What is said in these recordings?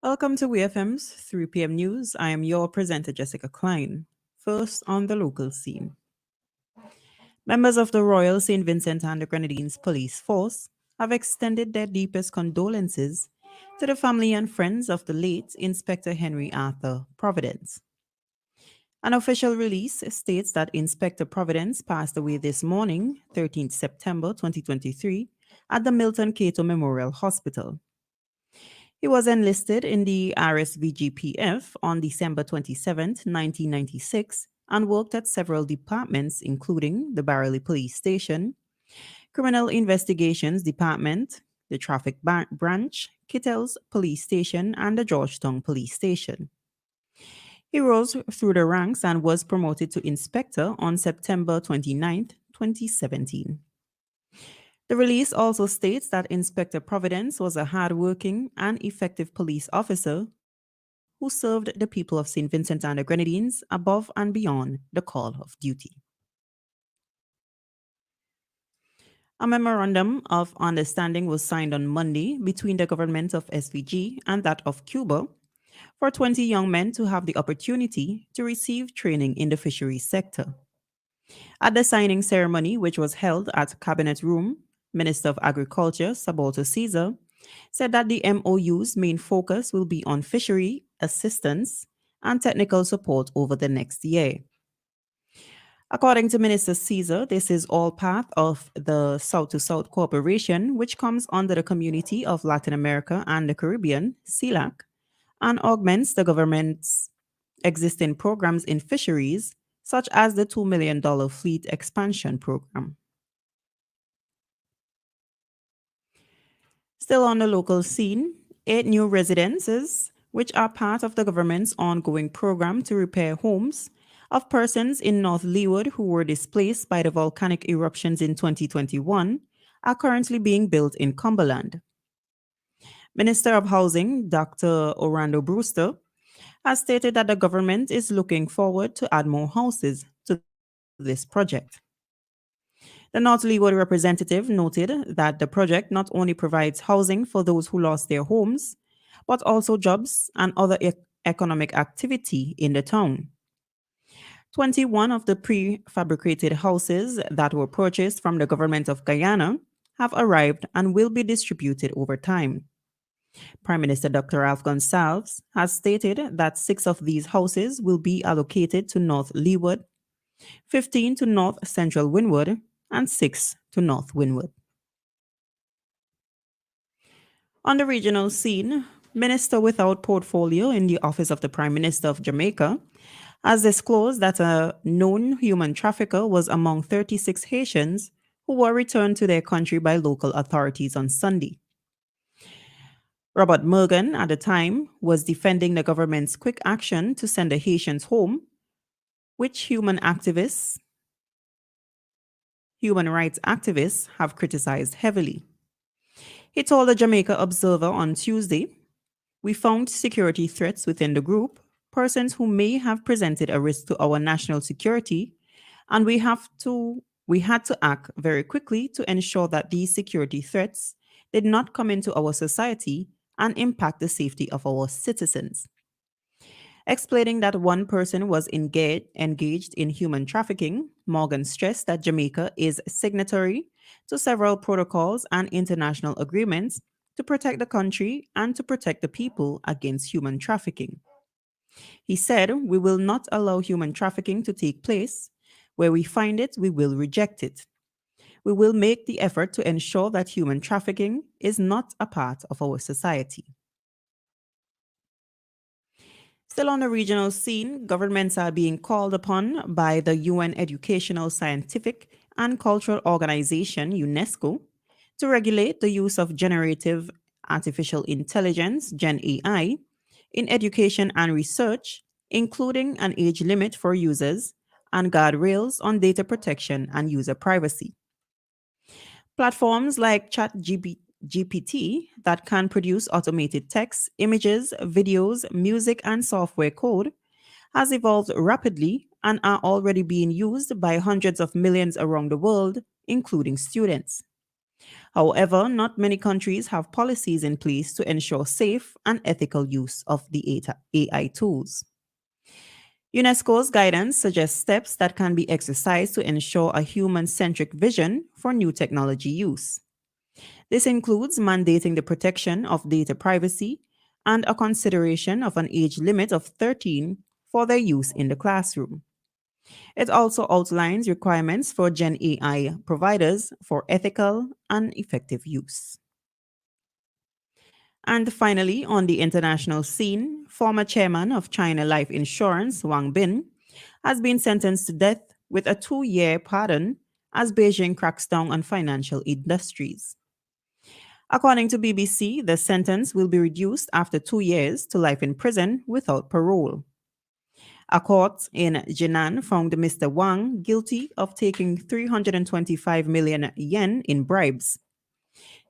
Welcome to WEFM's 3 p.m. news. I am your presenter, Jessica Klein. First on the local scene. Members of the Royal St. Vincent and the Grenadines Police Force have extended their deepest condolences to the family and friends of the late Inspector Henry Arthur Providence. An official release states that Inspector Providence passed away this morning, 13th September 2023, at the Milton Cato Memorial Hospital. He was enlisted in the RSVGPF on December 27, 1996, and worked at several departments, including the Barely Police Station, Criminal Investigations Department, the Traffic Branch, Kittels Police Station, and the Georgetown Police Station. He rose through the ranks and was promoted to inspector on September 29, 2017. The release also states that Inspector Providence was a hardworking and effective police officer who served the people of St. Vincent and the Grenadines above and beyond the call of duty. A memorandum of understanding was signed on Monday between the government of SVG and that of Cuba for 20 young men to have the opportunity to receive training in the fisheries sector. At the signing ceremony, which was held at Cabinet Room, Minister of Agriculture Sabalto Caesar said that the MOU's main focus will be on fishery assistance and technical support over the next year. According to Minister Caesar, this is all part of the South to South Cooperation, which comes under the Community of Latin America and the Caribbean, CELAC, and augments the government's existing programs in fisheries, such as the $2 million fleet expansion program. Still on the local scene, 8 new residences, which are part of the government's ongoing program to repair homes of persons in North Leeward who were displaced by the volcanic eruptions in 2021, are currently being built in Cumberland. Minister of Housing, Dr. Orlando Brewster, has stated that the government is looking forward to add more houses to this project. The North Leeward representative noted that the project not only provides housing for those who lost their homes, but also jobs and other economic activity in the town. 21 of the prefabricated houses that were purchased from the government of Guyana have arrived and will be distributed over time. Prime Minister Dr. Ralph Gonsalves has stated that 6 of these houses will be allocated to North Leeward, 15 to North Central Windward, and 6 to North Windward. On the regional scene, Minister without portfolio in the Office of the Prime Minister of Jamaica has disclosed that a known human trafficker was among 36 Haitians who were returned to their country by local authorities on Sunday. Robert Morgan, at the time, was defending the government's quick action to send the Haitians home, which human rights activists have criticized heavily. He told the Jamaica Observer on Tuesday, "We found security threats within the group, persons who may have presented a risk to our national security, and we had to act very quickly to ensure that these security threats did not come into our society and impact the safety of our citizens." Explaining that one person was engaged in human trafficking, Morgan stressed that Jamaica is signatory to several protocols and international agreements to protect the country and to protect the people against human trafficking. He said, "We will not allow human trafficking to take place. Where we find it, we will reject it. We will make the effort to ensure that human trafficking is not a part of our society." Still on the regional scene, governments are being called upon by the UN Educational, Scientific, and Cultural Organization, UNESCO, to regulate the use of generative artificial intelligence, Gen AI, in education and research, including an age limit for users and guardrails on data protection and user privacy. Platforms like ChatGPT that can produce automated text, images, videos, music, and software code has evolved rapidly and are already being used by hundreds of millions around the world, including students. However, not many countries have policies in place to ensure safe and ethical use of the AI tools. UNESCO's guidance suggests steps that can be exercised to ensure a human centric vision for new technology use. This includes mandating the protection of data privacy and a consideration of an age limit of 13 for their use in the classroom. It also outlines requirements for Gen AI providers for ethical and effective use. And finally, on the international scene, former chairman of China Life Insurance, Wang Bin, has been sentenced to death with a 2-year pardon as Beijing cracks down on financial industries. According to BBC, the sentence will be reduced after 2 years to life in prison without parole. A court in Jinan found Mr. Wang guilty of taking 325 million yen in bribes.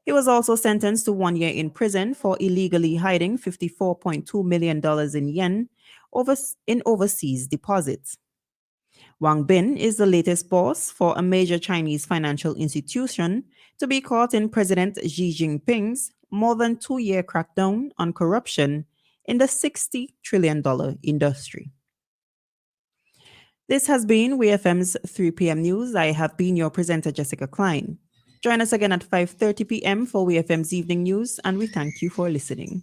He was also sentenced to 1 year in prison for illegally hiding $54.2 million in yen in overseas deposits. Wang Bin is the latest boss for a major Chinese financial institution to be caught in President Xi Jinping's more than 2-year crackdown on corruption in the $60 trillion industry. This has been WEFM's 3 p.m. news. I have been your presenter, Jessica Klein. Join us again at 5:30 p.m. for WEFM's evening news, and we thank you for listening.